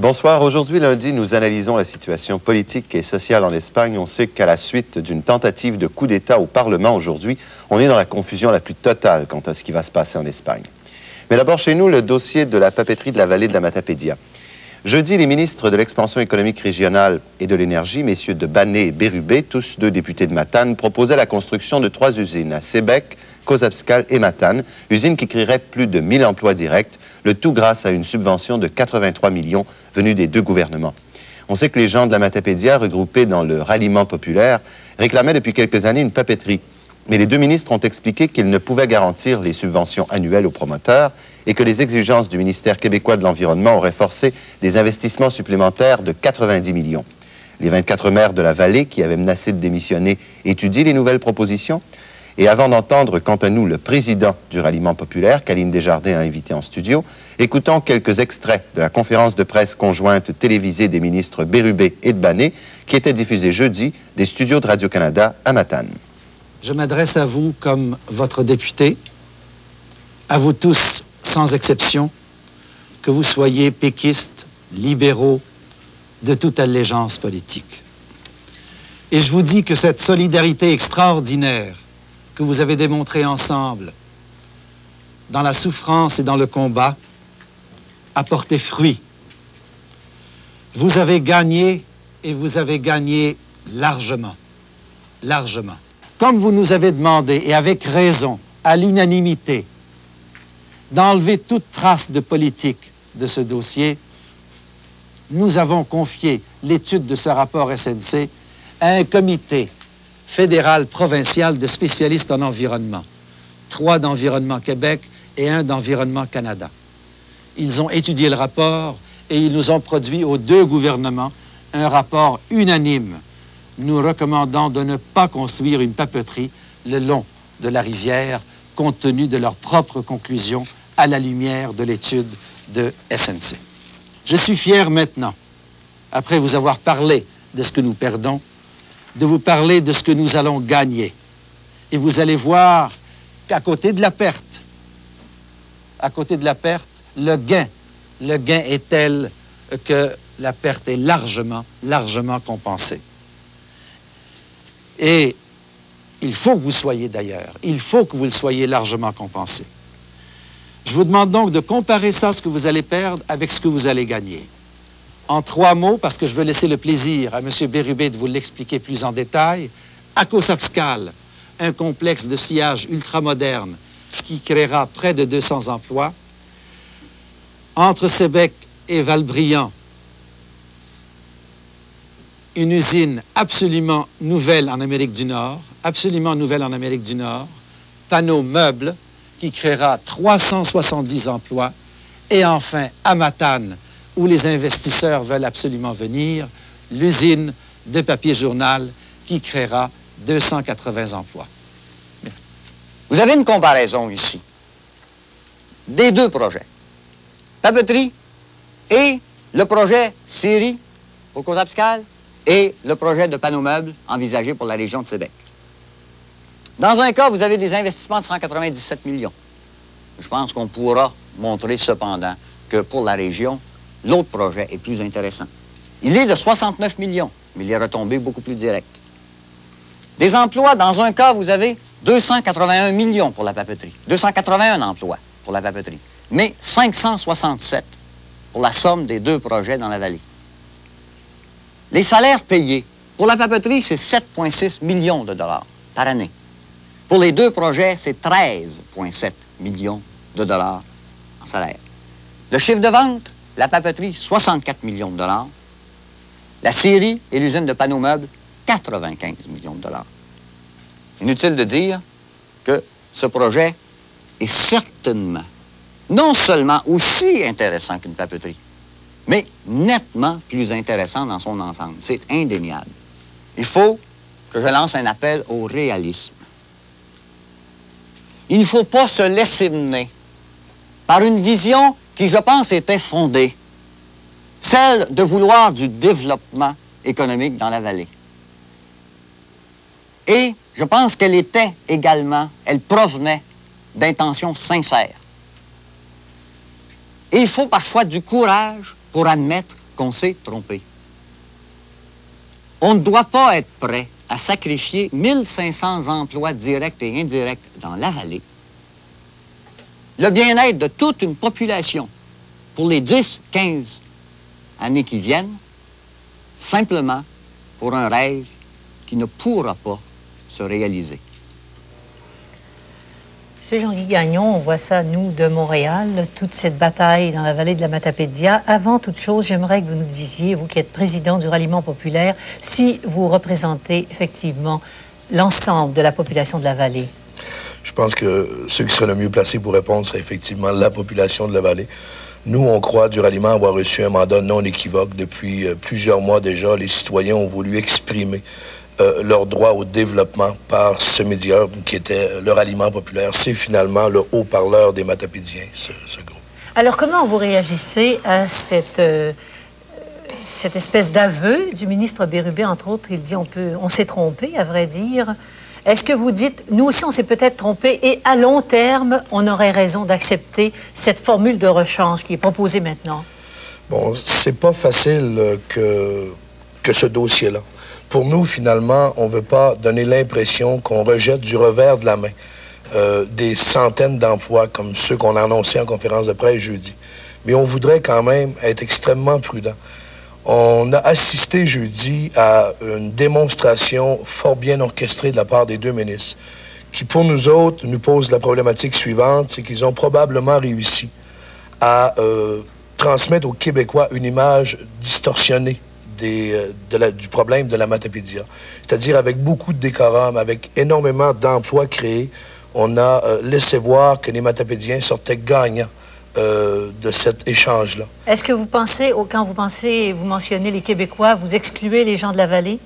Bonsoir. Aujourd'hui, lundi, nous analysons la situation politique et sociale en Espagne. On sait qu'à la suite d'une tentative de coup d'État au Parlement aujourd'hui, on est dans la confusion la plus totale quant à ce qui va se passer en Espagne. Mais d'abord, chez nous, le dossier de la papeterie de la vallée de la Matapédia. Jeudi, les ministres de l'expansion économique régionale et de l'énergie, messieurs de Bané et Berube, tous deux députés de Matane, proposaient la construction de 3 usines à Sébec, Cozabscal et Matane, usines qui créeraient plus de 1000 emplois directs, le tout grâce à une subvention de 83 millions venue des 2 gouvernements. On sait que les gens de la Matapédia, regroupés dans le ralliement populaire, réclamaient depuis quelques années une papeterie. Mais les 2 ministres ont expliqué qu'ils ne pouvaient garantir les subventions annuelles aux promoteurs et que les exigences du ministère québécois de l'Environnement auraient forcé des investissements supplémentaires de 90 millions. Les 24 maires de la vallée, qui avaient menacé de démissionner, étudient les nouvelles propositions. Et avant d'entendre, quant à nous, le président du ralliement populaire, qu'Aline Desjardins a invité en studio, écoutons quelques extraits de la conférence de presse conjointe télévisée des ministres Berube et de Bané, qui était diffusée jeudi des studios de Radio-Canada à Matane. Je m'adresse à vous comme votre député, à vous tous, sans exception, que vous soyez péquistes, libéraux, de toute allégeance politique. Et je vous dis que cette solidarité extraordinaire que vous avez démontrée ensemble dans la souffrance et dans le combat a porté fruit. Vous avez gagné et vous avez gagné largement, largement. Comme vous nous avez demandé, et avec raison, à l'unanimité, d'enlever toute trace de politique de ce dossier, nous avons confié l'étude de ce rapport SNC à un comité fédéral provincial de spécialistes en environnement, 3 d'Environnement Québec et 1 d'Environnement Canada. Ils ont étudié le rapport et ils nous ont produit aux 2 gouvernements un rapport unanime nous recommandant de ne pas construire une papeterie le long de la rivière, compte tenu de leurs propres conclusions à la lumière de l'étude de SNC. Je suis fier maintenant, après vous avoir parlé de ce que nous perdons, de vous parler de ce que nous allons gagner. Et vous allez voir qu'à côté de la perte, le gain est tel que la perte est largement compensée. Et il faut que vous soyez d'ailleurs, il faut que vous le soyez largement compensé. Je vous demande donc de comparer ça, ce que vous allez perdre, avec ce que vous allez gagner. En 3 mots, parce que je veux laisser le plaisir à M. Berube de vous l'expliquer plus en détail, à Cozabscal, un complexe de sciage ultramoderne qui créera près de 200 emplois. Entre Sébec et Valbriand, une usine absolument nouvelle en Amérique du Nord, Panneau Meubles, qui créera 370 emplois, et enfin, à Matane, où les investisseurs veulent absolument venir, l'usine de papier journal qui créera 280 emplois. Merci. Vous avez une comparaison ici des 2 projets, papeterie et le projet Série au Cozabscal et le projet de Panneau Meubles envisagé pour la région de Sébec. Dans un cas, vous avez des investissements de 197 millions. Je pense qu'on pourra montrer cependant que pour la région, l'autre projet est plus intéressant. Il est de 69 millions, mais il est retombé beaucoup plus direct. Des emplois, dans un cas, vous avez 281 millions pour la papeterie, 281 emplois pour la papeterie, mais 567 pour la somme des 2 projets dans la vallée. Les salaires payés, pour la papeterie, c'est 7,6 millions de dollars par année. Pour les 2 projets, c'est 13,7 millions de dollars en salaire. Le chiffre de vente, la papeterie, 64 millions de dollars. La Série et l'usine de Panneau Meubles, 95 millions de dollars. Inutile de dire que ce projet est certainement non seulement aussi intéressant qu'une papeterie, mais nettement plus intéressant dans son ensemble. C'est indéniable. Il faut que je lance un appel au réalisme. Il ne faut pas se laisser mener par une vision qui, je pense, était fondée, celle de vouloir du développement économique dans la vallée. Et je pense qu'elle était également, elle provenait d'intentions sincères. Et il faut parfois du courage pour admettre qu'on s'est trompé. On ne doit pas être prêt à sacrifier 1500 emplois directs et indirects dans la vallée, le bien-être de toute une population pour les 10, 15 années qui viennent, simplement pour un rêve qui ne pourra pas se réaliser. M. Jean-Guy Gagnon, on voit ça, nous, de Montréal, toute cette bataille dans la vallée de la Matapédia. Avant toute chose, j'aimerais que vous nous disiez, vous qui êtes président du Ralliement populaire, si vous représentez effectivement l'ensemble de la population de la vallée. Je pense que ceux qui seraient le mieux placés pour répondre seraient effectivement la population de la vallée. Nous, on croit du Ralliement avoir reçu un mandat non équivoque. Depuis plusieurs mois déjà, les citoyens ont voulu exprimer leur droit au développement par ce média qui était le Ralliement populaire. C'est finalement le haut-parleur des Matapédiens, ce groupe. Alors, comment vous réagissez à cette espèce d'aveu du ministre Bérubé, entre autres? Il dit on s'est trompé, à vrai dire. Est-ce que vous dites, nous aussi, on s'est peut-être trompé et à long terme, on aurait raison d'accepter cette formule de rechange qui est proposée maintenant? Bon, c'est pas facile que ce dossier-là. Pour nous, finalement, on ne veut pas donner l'impression qu'on rejette du revers de la main des centaines d'emplois comme ceux qu'on a annoncés en conférence de presse jeudi. Mais on voudrait quand même être extrêmement prudent. On a assisté jeudi à une démonstration fort bien orchestrée de la part des deux ministres, qui pour nous autres nous pose la problématique suivante, c'est qu'ils ont probablement réussi à transmettre aux Québécois une image distorsionnée du problème de la Matapédia. C'est-à-dire avec beaucoup de décorum, avec énormément d'emplois créés, on a laissé voir que les Matapédiens sortaient gagnants de cet échange-là. Est-ce que vous pensez, quand vous mentionnez les Québécois, vous excluez les gens de la vallée?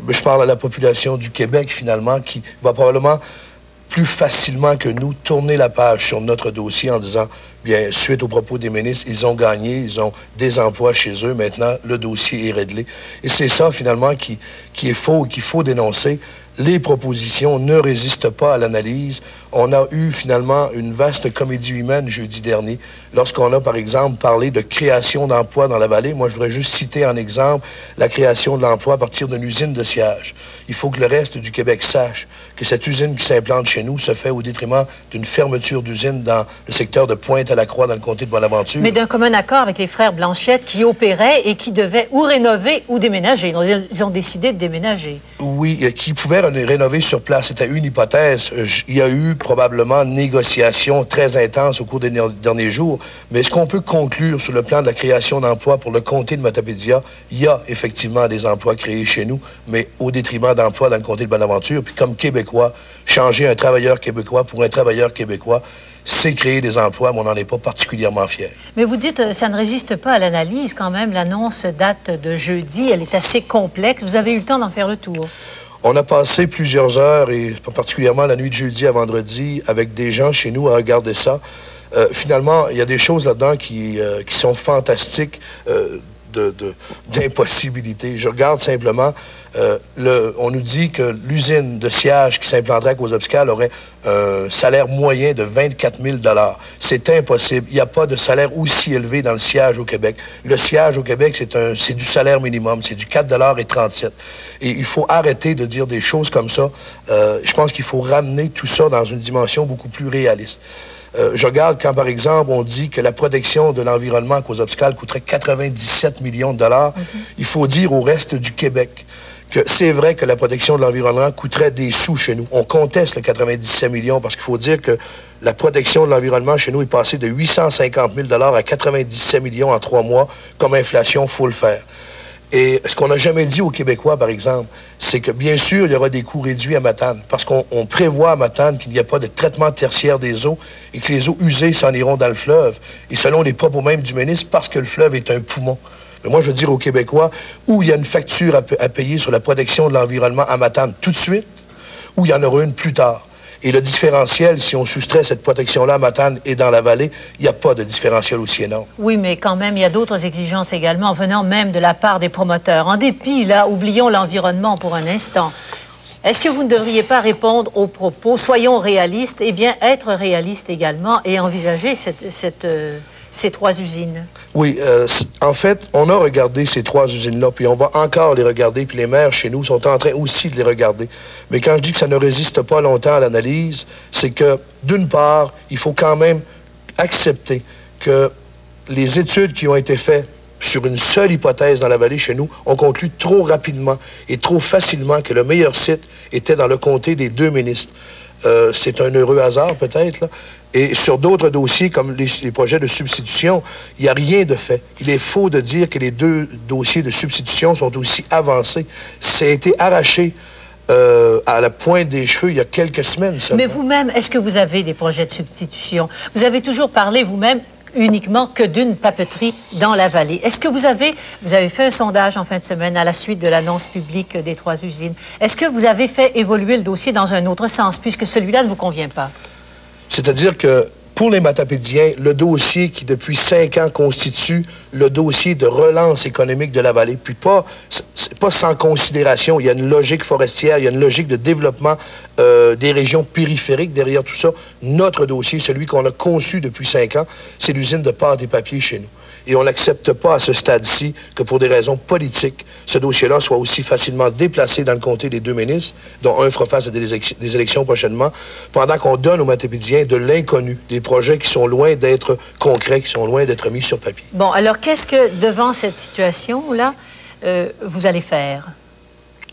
Je parle à la population du Québec, finalement, qui va probablement plus facilement que nous tourner la page sur notre dossier en disant, bien, suite aux propos des ministres, ils ont gagné, ils ont des emplois chez eux, maintenant, le dossier est réglé. Et c'est ça, finalement, qui est faux et qu'il faut dénoncer. Les propositions ne résistent pas à l'analyse. On a eu finalement une vaste comédie humaine jeudi dernier, lorsqu'on a par exemple parlé de création d'emplois dans la vallée. Moi, je voudrais juste citer en exemple la création de l'emploi à partir d'une usine de sciage. Il faut que le reste du Québec sache que cette usine qui s'implante chez nous se fait au détriment d'une fermeture d'usine dans le secteur de Pointe-à-la-Croix, dans le comté de Bonaventure. Mais d'un commun accord avec les frères Blanchette qui opéraient et qui devaient ou rénover ou déménager. Ils ont décidé de déménager. Oui, qui pouvaient rénover sur place. C'était une hypothèse. Il y a eu probablement négociations très intenses au cours des derniers jours. Mais est-ce qu'on peut conclure sur le plan de la création d'emplois pour le comté de Matapédia? Il y a effectivement des emplois créés chez nous, mais au détriment d'emplois dans le comté de Bonaventure. Puis comme Québécois, changer un travailleur québécois pour un travailleur québécois, c'est créer des emplois, mais on n'en est pas particulièrement fiers. Mais vous dites, ça ne résiste pas à l'analyse quand même. L'annonce date de jeudi, elle est assez complexe. Vous avez eu le temps d'en faire le tour. On a passé plusieurs heures, et particulièrement la nuit de jeudi à vendredi, avec des gens chez nous à regarder ça. Finalement, il y a des choses là-dedans qui sont fantastiques d'impossibilité. Je regarde simplement, on nous dit que l'usine de sciage qui s'implanterait à Cause-Obscale aurait un salaire moyen de 24 000 $. C'est impossible. Il n'y a pas de salaire aussi élevé dans le sciage au Québec. Le sciage au Québec, c'est du salaire minimum. C'est du 4,37 $. Et il faut arrêter de dire des choses comme ça. Je pense qu'il faut ramener tout ça dans une dimension beaucoup plus réaliste. Je regarde quand, par exemple, on dit que la protection de l'environnement à Cause-Obscale coûterait 97 millions de $. Il faut dire au reste du Québec que c'est vrai que la protection de l'environnement coûterait des sous chez nous. On conteste le 97 millions parce qu'il faut dire que la protection de l'environnement chez nous est passée de 850 000 $ à 97 millions en 3 mois. Comme inflation, il faut le faire. Et ce qu'on n'a jamais dit aux Québécois, par exemple, c'est que, bien sûr, il y aura des coûts réduits à Matane, parce qu'on prévoit à Matane qu'il n'y a pas de traitement tertiaire des eaux et que les eaux usées s'en iront dans le fleuve. Et selon les propos même du ministre, parce que le fleuve est un poumon. Mais moi, je veux dire aux Québécois, où il y a une facture à payer sur la protection de l'environnement à Matane tout de suite, ou il y en aura une plus tard. Et le différentiel, si on soustrait cette protection-là à Matane et dans la vallée, il n'y a pas de différentiel aussi énorme. Oui, mais quand même, il y a d'autres exigences également, venant même de la part des promoteurs. En dépit, là, oublions l'environnement pour un instant. Est-ce que vous ne devriez pas répondre aux cette soyons réalistes, eh bien, être réaliste également et envisager cette ces 3 usines? Oui, en fait, on a regardé ces 3 usines-là, puis on va encore les regarder, puis les maires chez nous sont en train aussi de les regarder. Mais quand je dis que ça ne résiste pas longtemps à l'analyse, c'est que, d'une part, il faut quand même accepter que les études qui ont été faites sur une seule hypothèse dans la vallée chez nous ont conclu trop rapidement et trop facilement que le meilleur site était dans le comté des 2 ministres. C'est un heureux hasard, peut-être, là. Et sur d'autres dossiers, comme les projets de substitution, il n'y a rien de fait. Il est faux de dire que les 2 dossiers de substitution sont aussi avancés. Ça a été arraché à la pointe des cheveux il y a quelques semaines seulement. Mais vous-même, est-ce que vous avez des projets de substitution? Vous avez toujours parlé, vous-même, uniquement que d'une papeterie dans la vallée. Est-ce que vous avez fait un sondage en fin de semaine à la suite de l'annonce publique des 3 usines? Est-ce que vous avez fait évoluer le dossier dans un autre sens, puisque celui-là ne vous convient pas? C'est-à-dire que pour les Matapédiens, le dossier qui, depuis 5 ans, constitue le dossier de relance économique de la vallée, puis c'est pas sans considération. Il y a une logique forestière, il y a une logique de développement des régions périphériques derrière tout ça. Notre dossier, celui qu'on a conçu depuis 5 ans, c'est l'usine de pâte et papier chez nous. Et on n'accepte pas à ce stade-ci que pour des raisons politiques, ce dossier-là soit aussi facilement déplacé dans le comté des 2 ministres, dont un fera face à des élections prochainement, pendant qu'on donne aux Matapédiens de l'inconnu, des projets qui sont loin d'être concrets, qui sont loin d'être mis sur papier. Bon, alors qu'est-ce que, devant cette situation-là, vous allez faire?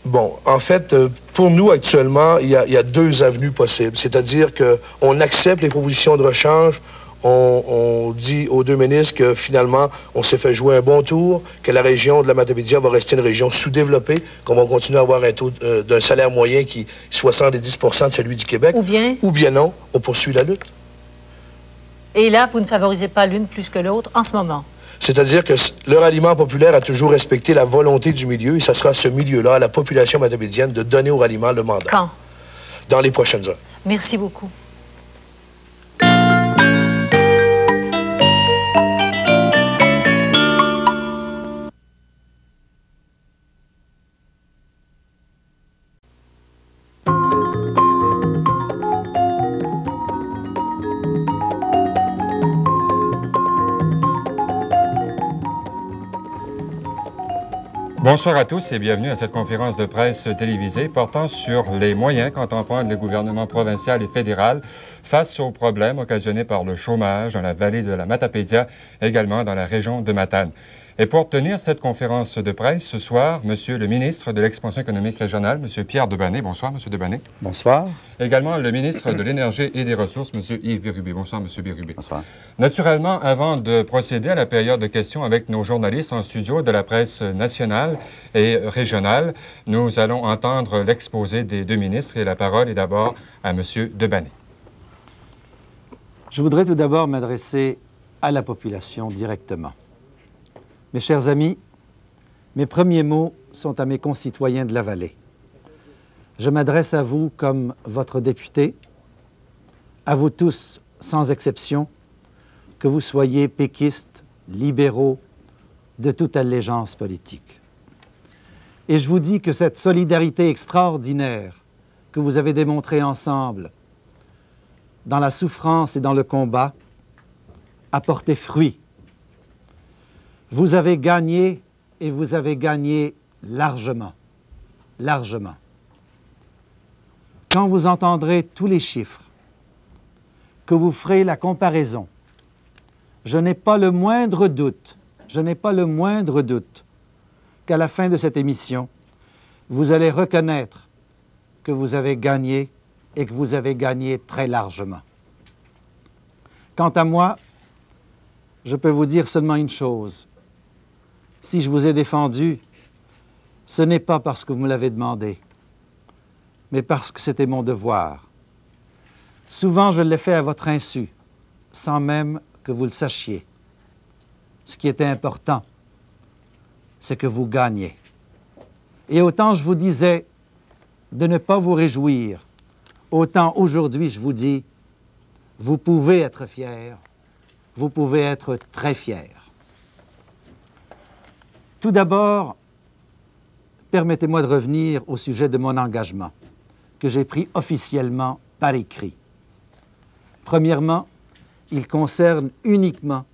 Bon, en fait, pour nous, actuellement, il y a 2 avenues possibles. C'est-à-dire qu'on accepte les propositions de rechange. On dit aux 2 ministres que finalement, on s'est fait jouer un bon tour, que la région de la Matapédia va rester une région sous-développée, qu'on va continuer à avoir un taux d'un salaire moyen qui est 70 % de celui du Québec. Ou bien non, on poursuit la lutte. Et là, vous ne favorisez pas l'une plus que l'autre en ce moment? C'est-à-dire que le ralliement populaire a toujours respecté la volonté du milieu, et ça sera à ce milieu-là, à la population matapédienne, de donner au ralliement le mandat. Quand? Dans les prochaines heures. Merci beaucoup. Bonsoir à tous et bienvenue à cette conférence de presse télévisée portant sur les moyens qu'entend prendre le gouvernement provincial et fédéral face aux problèmes occasionnés par le chômage dans la vallée de la Matapédia, également dans la région de Matane. Et pour tenir cette conférence de presse ce soir, Monsieur le ministre de l'Expansion économique régionale, Monsieur Pierre Debané. Bonsoir, Monsieur Debané. Bonsoir. Également le ministre de l'Énergie et des Ressources, Monsieur Yves Bérubé. Bonsoir, Monsieur Bérubé. Bonsoir. Naturellement, avant de procéder à la période de questions avec nos journalistes en studio de la presse nationale et régionale, nous allons entendre l'exposé des 2 ministres et la parole est d'abord à Monsieur Debané. Je voudrais tout d'abord m'adresser à la population directement. Mes chers amis, mes premiers mots sont à mes concitoyens de la vallée. Je m'adresse à vous comme votre député, à vous tous, sans exception, que vous soyez péquistes, libéraux, de toute allégeance politique. Et je vous dis que cette solidarité extraordinaire que vous avez démontrée ensemble dans la souffrance et dans le combat a porté fruit. Vous avez gagné, et vous avez gagné largement, largement. Quand vous entendrez tous les chiffres, que vous ferez la comparaison, je n'ai pas le moindre doute, qu'à la fin de cette émission, vous allez reconnaître que vous avez gagné et que vous avez gagné très largement. Quant à moi, je peux vous dire seulement une chose. Si je vous ai défendu, ce n'est pas parce que vous me l'avez demandé, mais parce que c'était mon devoir. Souvent, je l'ai fait à votre insu, sans même que vous le sachiez. Ce qui était important, c'est que vous gagniez. Et autant je vous disais de ne pas vous réjouir, autant aujourd'hui je vous dis, vous pouvez être fiers, vous pouvez être très fiers. Tout d'abord, permettez-moi de revenir au sujet de mon engagement, que j'ai pris officiellement par écrit. Premièrement, il concerne uniquement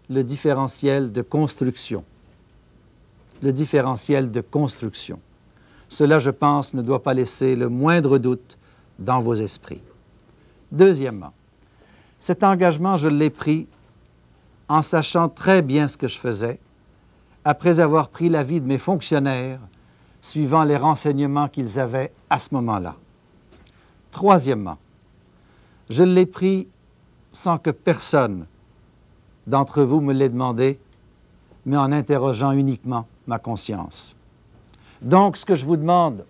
le différentiel de construction. Le différentiel de construction. Cela, je pense, ne doit pas laisser le moindre doute dans vos esprits. Deuxièmement, cet engagement, je l'ai pris en sachant très bien ce que je faisais, après avoir pris l'avis de mes fonctionnaires, suivant les renseignements qu'ils avaient à ce moment-là. Troisièmement, je l'ai pris sans que personne d'entre vous me l'ait demandé, mais en interrogeant uniquement ma conscience. Donc, ce que je vous demande,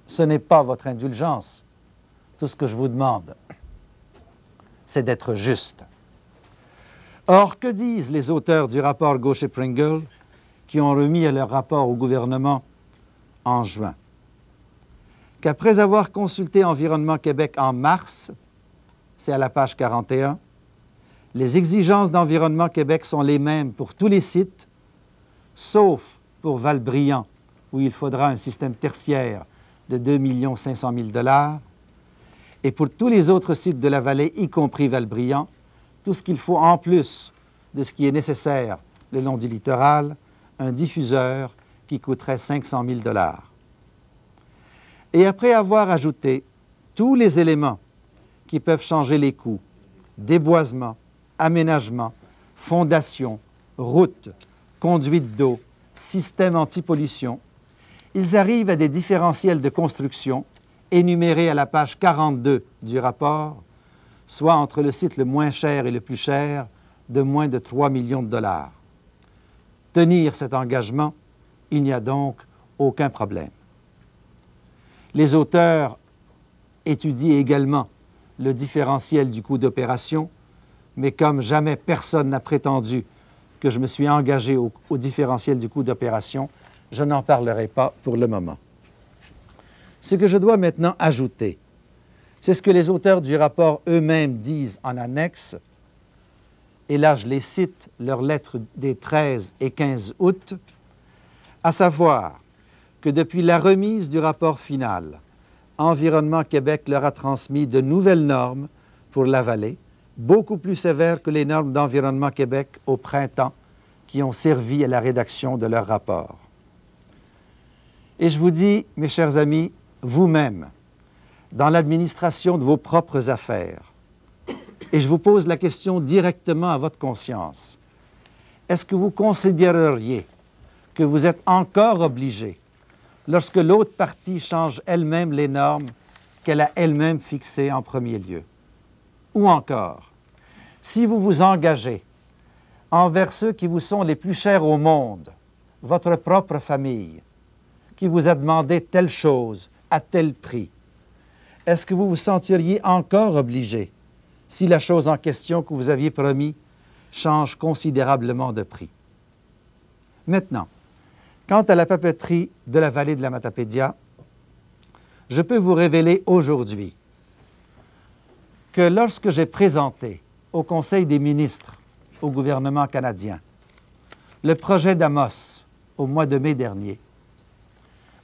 ce n'est pas votre indulgence. Tout ce que je vous demande, c'est d'être juste. Or, que disent les auteurs du rapport Gaucher-Pringle qui ont remis leur rapport au gouvernement en juin? Qu'après avoir consulté Environnement Québec en mars, c'est à la page 41, les exigences d'Environnement Québec sont les mêmes pour tous les sites, sauf pour Val-Brillant, où il faudra un système tertiaire de 2 500 000 $, et pour tous les autres sites de la vallée, y compris Val-Brillant, tout ce qu'il faut en plus de ce qui est nécessaire le long du littoral, un diffuseur qui coûterait 500 000 $. Et après avoir ajouté tous les éléments qui peuvent changer les coûts, déboisement, aménagement, fondation, route, conduite d'eau, système anti-pollution, ils arrivent à des différentiels de construction énumérés à la page 42 du rapport, soit entre le site le moins cher et le plus cher, de moins de 3 millions de $. Tenir cet engagement, il n'y a donc aucun problème. Les auteurs étudient également le différentiel du coût d'opération, mais comme jamais personne n'a prétendu que je me suis engagé au différentiel du coût d'opération, je n'en parlerai pas pour le moment. Ce que je dois maintenant ajouter, c'est ce que les auteurs du rapport eux-mêmes disent en annexe, et là je les cite, leurs lettres des 13 et 15 août, à savoir que depuis la remise du rapport final, Environnement Québec leur a transmis de nouvelles normes pour la vallée, beaucoup plus sévères que les normes d'Environnement Québec au printemps qui ont servi à la rédaction de leur rapport. Et je vous dis, mes chers amis, vous-même, dans l'administration de vos propres affaires, et je vous pose la question directement à votre conscience, est-ce que vous considéreriez que vous êtes encore obligé, lorsque l'autre partie change elle-même les normes qu'elle a elle-même fixées en premier lieu? Ou encore, si vous vous engagez envers ceux qui vous sont les plus chers au monde, votre propre famille, qui vous a demandé telle chose à tel prix, est-ce que vous vous sentiriez encore obligé si la chose en question que vous aviez promis change considérablement de prix? Maintenant, quant à la papeterie de la vallée de la Matapédia, je peux vous révéler aujourd'hui que lorsque j'ai présenté au Conseil des ministres, au gouvernement canadien, le projet d'Amos au mois de mai dernier,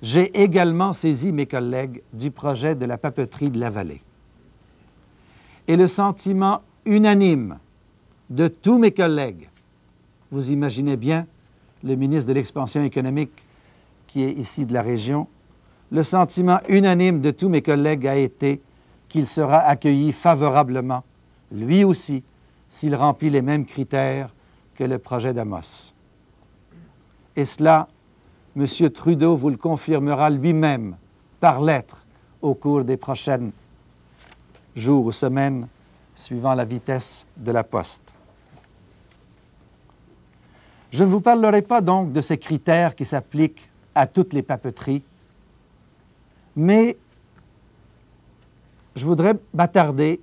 j'ai également saisi mes collègues du projet de la papeterie de la vallée. Et le sentiment unanime de tous mes collègues, vous imaginez bien le ministre de l'Expansion économique qui est ici de la région, le sentiment unanime de tous mes collègues a été qu'il sera accueilli favorablement, lui aussi, s'il remplit les mêmes critères que le projet d'Amos. Et cela, M. Trudeau vous le confirmera lui-même par lettre au cours des prochains jours ou semaines, suivant la vitesse de la poste. Je ne vous parlerai pas donc de ces critères qui s'appliquent à toutes les papeteries, mais je voudrais m'attarder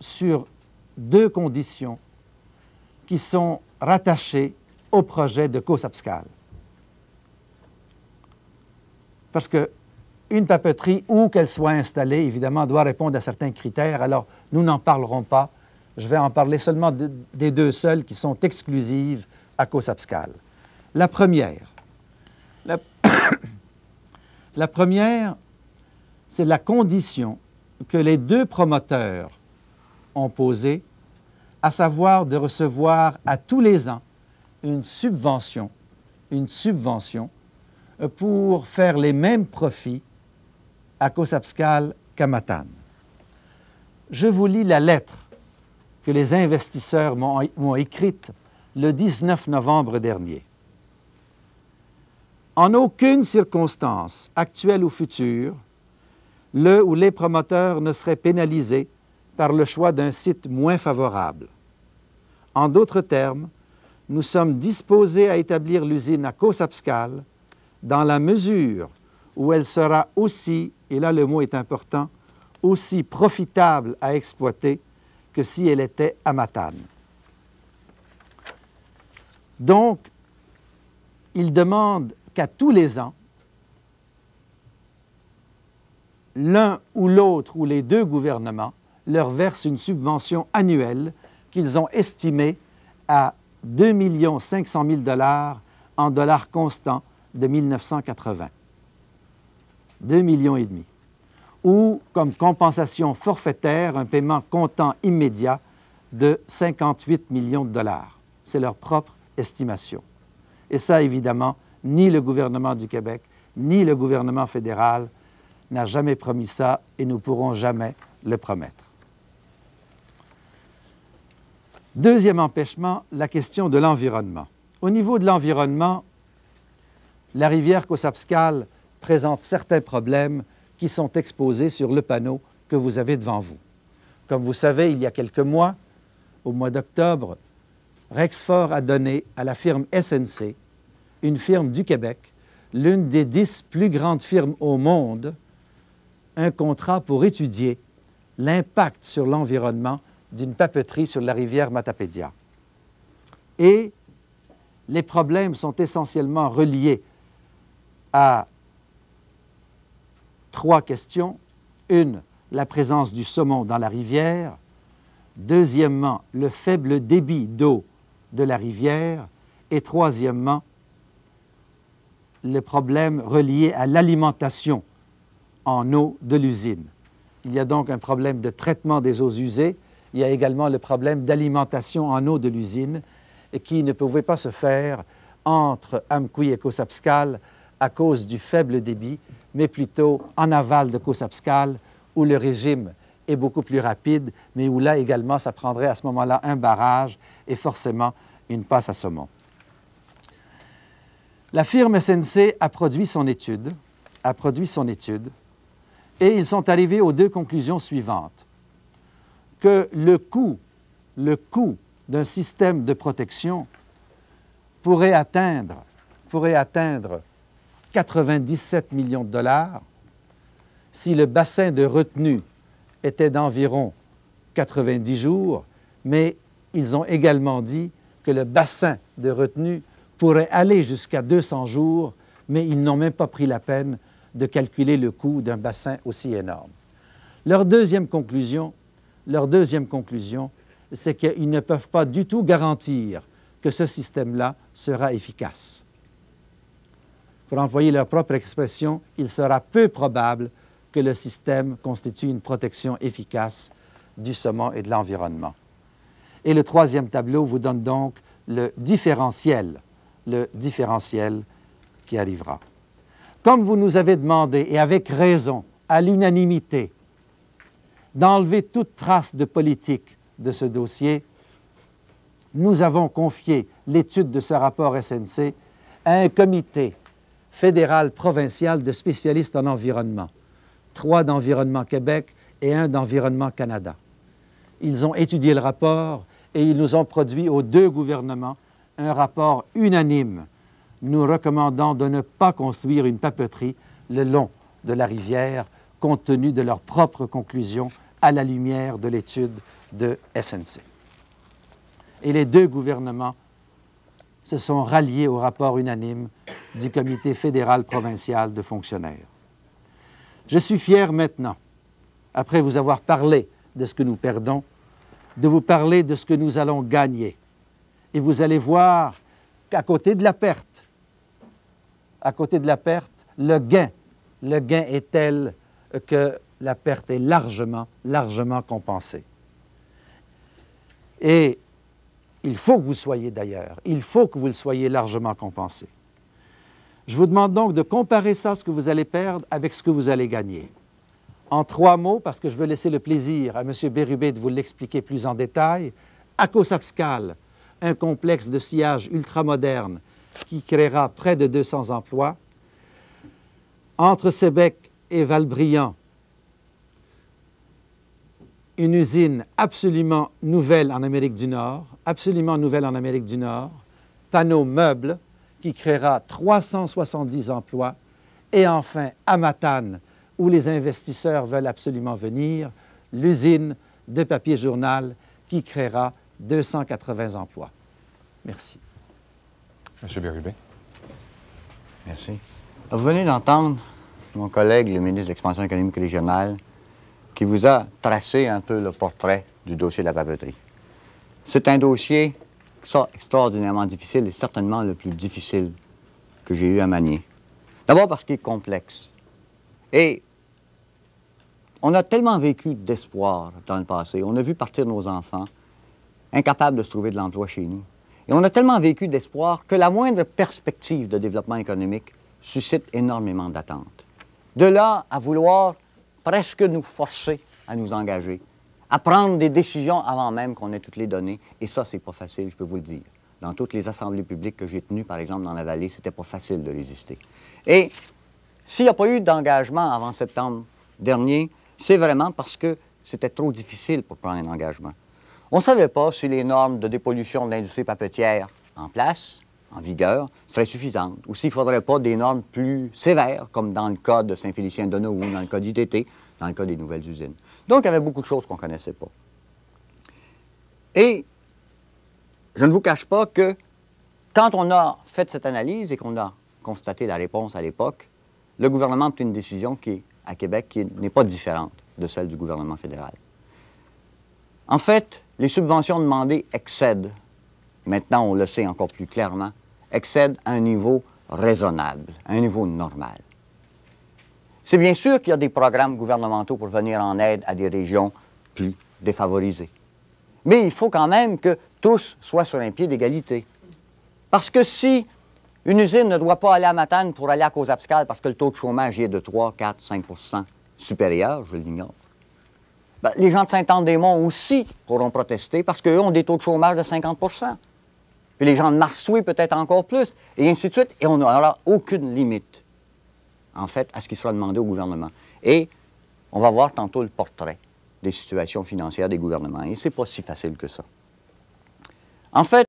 sur deux conditions qui sont rattachées au projet de Cossapscal. Parce qu'une papeterie, où qu'elle soit installée, évidemment, doit répondre à certains critères. Alors, nous n'en parlerons pas. Je vais en parler seulement des deux seules qui sont exclusives à Cossapscal. La première, c'est la condition que les deux promoteurs ont posée à savoir de recevoir à tous les ans une subvention pour faire les mêmes profits à Cossapscal qu'à Matane. Je vous lis la lettre que les investisseurs m'ont écrite le 19 novembre dernier. En aucune circonstance, actuelle ou future, le ou les promoteurs ne seraient pénalisés par le choix d'un site moins favorable. En d'autres termes, nous sommes disposés à établir l'usine à Cossapscal dans la mesure où elle sera aussi, et là le mot est important, aussi profitable à exploiter que si elle était à Matane. Donc, il demande qu'à tous les ans, l'un ou l'autre ou les deux gouvernements leur versent une subvention annuelle qu'ils ont estimée à 2 500 000 $ en dollars constants de 1980. 2,5 millions. Ou comme compensation forfaitaire, un paiement comptant immédiat de 58 millions de $. C'est leur propre estimation. Et ça, évidemment, ni le gouvernement du Québec, ni le gouvernement fédéral n'a jamais promis ça et nous ne pourrons jamais le promettre. Deuxième empêchement, la question de l'environnement. Au niveau de l'environnement, la rivière Cossapscal présente certains problèmes qui sont exposés sur le panneau que vous avez devant vous. Comme vous savez, il y a quelques mois, au mois d'octobre, Rexford a donné à la firme SNC, une firme du Québec, l'une des 10 plus grandes firmes au monde, un contrat pour étudier l'impact sur l'environnement d'une papeterie sur la rivière Matapédia. Et les problèmes sont essentiellement reliés à 3 questions. Une, la présence du saumon dans la rivière. Deuxièmement, le faible débit d'eau de la rivière. Et troisièmement, le problème relié à l'alimentation en eau de l'usine. Il y a donc un problème de traitement des eaux usées. Il y a également le problème d'alimentation en eau de l'usine qui ne pouvait pas se faire entre Amqui et Cossapscal à cause du faible débit, mais plutôt en aval de Cossapscal, où le régime est beaucoup plus rapide, mais où là également, ça prendrait à ce moment-là un barrage et forcément une passe à saumon. La firme SNC a produit son étude, et ils sont arrivés aux 2 conclusions suivantes. Que le coût d'un système de protection pourrait atteindre 97 millions de $, si le bassin de retenue était d'environ 90 jours, mais ils ont également dit que le bassin de retenue pourrait aller jusqu'à 200 jours, mais ils n'ont même pas pris la peine de calculer le coût d'un bassin aussi énorme. Leur deuxième conclusion, c'est qu'ils ne peuvent pas du tout garantir que ce système-là sera efficace. Pour employer leur propre expression, il sera peu probable que le système constitue une protection efficace du saumon et de l'environnement. Et le troisième tableau vous donne donc le différentiel qui arrivera. Comme vous nous avez demandé, et avec raison, à l'unanimité, d'enlever toute trace de politique de ce dossier, nous avons confié l'étude de ce rapport SNC à un comité fédéral-provincial de spécialistes en environnement, 3 d'Environnement Québec et 1 d'Environnement Canada. Ils ont étudié le rapport et ils nous ont produit aux 2 gouvernements un rapport unanime nous recommandant de ne pas construire une papeterie le long de la rivière compte tenu de leurs propres conclusions à la lumière de l'étude de SNC. Et les 2 gouvernements se sont ralliés au rapport unanime du Comité fédéral-provincial de fonctionnaires. Je suis fier maintenant, après vous avoir parlé de ce que nous perdons, de vous parler de ce que nous allons gagner. Et vous allez voir qu'à côté de la perte, le gain est tel que la perte est largement compensée. Et il faut que vous soyez d'ailleurs, il faut que vous le soyez largement compensé. Je vous demande donc de comparer ça, ce que vous allez perdre, avec ce que vous allez gagner. En 3 mots, parce que je veux laisser le plaisir à M. Bérubé de vous l'expliquer plus en détail, Akos-Abscal, un complexe de sciage ultramoderne qui créera près de 200 emplois. Entre Sébec et Valbriand, une usine absolument nouvelle en Amérique du Nord, Panneau Meubles, qui créera 370 emplois, et enfin à Matane, où les investisseurs veulent absolument venir, l'usine de papier journal qui créera 280 emplois. Merci. M. Bérubé. Merci. Vous venez d'entendre mon collègue, le ministre de l'Expansion économique régionale, qui vous a tracé un peu le portrait du dossier de la papeterie. C'est un dossier extraordinairement difficile et certainement le plus difficile que j'ai eu à manier. D'abord parce qu'il est complexe. Et on a tellement vécu d'espoir dans le passé. On a vu partir nos enfants incapables de se trouver de l'emploi chez nous. Et on a tellement vécu d'espoir que la moindre perspective de développement économique suscite énormément d'attentes. De là à vouloir presque nous forcer à nous engager, à prendre des décisions avant même qu'on ait toutes les données. Et ça, c'est pas facile, je peux vous le dire. Dans toutes les assemblées publiques que j'ai tenues, par exemple, dans la vallée, c'était pas facile de résister. Et s'il n'y a pas eu d'engagement avant septembre dernier, c'est vraiment parce que c'était trop difficile pour prendre un engagement. On ne savait pas si les normes de dépollution de l'industrie papetière en place, en vigueur, seraient suffisantes, ou s'il ne faudrait pas des normes plus sévères, comme dans le cas de Saint-Félicien-d'Onohou, dans le cas d'ITT, dans le cas des nouvelles usines. Donc, il y avait beaucoup de choses qu'on ne connaissait pas. Et je ne vous cache pas que quand on a fait cette analyse et qu'on a constaté la réponse à l'époque, le gouvernement a pris une décision à Québec qui n'est pas différente de celle du gouvernement fédéral. En fait, les subventions demandées excèdent, maintenant on le sait encore plus clairement, excèdent à un niveau raisonnable, à un niveau normal. C'est bien sûr qu'il y a des programmes gouvernementaux pour venir en aide à des régions plus défavorisées. Mais il faut quand même que tous soient sur un pied d'égalité. Parce que si une usine ne doit pas aller à Matane pour aller à Akos-Abscal parce que le taux de chômage y est de 3, 4, 5 % supérieur, je l'ignore, ben, les gens de Sainte-Anne-des-Monts aussi pourront protester parce qu'eux ont des taux de chômage de 50 %. Puis les gens de Marsouis peut-être encore plus, et ainsi de suite. Et on n'aura aucune limite, en fait, à ce qui sera demandé au gouvernement. Et on va voir tantôt le portrait des situations financières des gouvernements. Et c'est pas si facile que ça. En fait,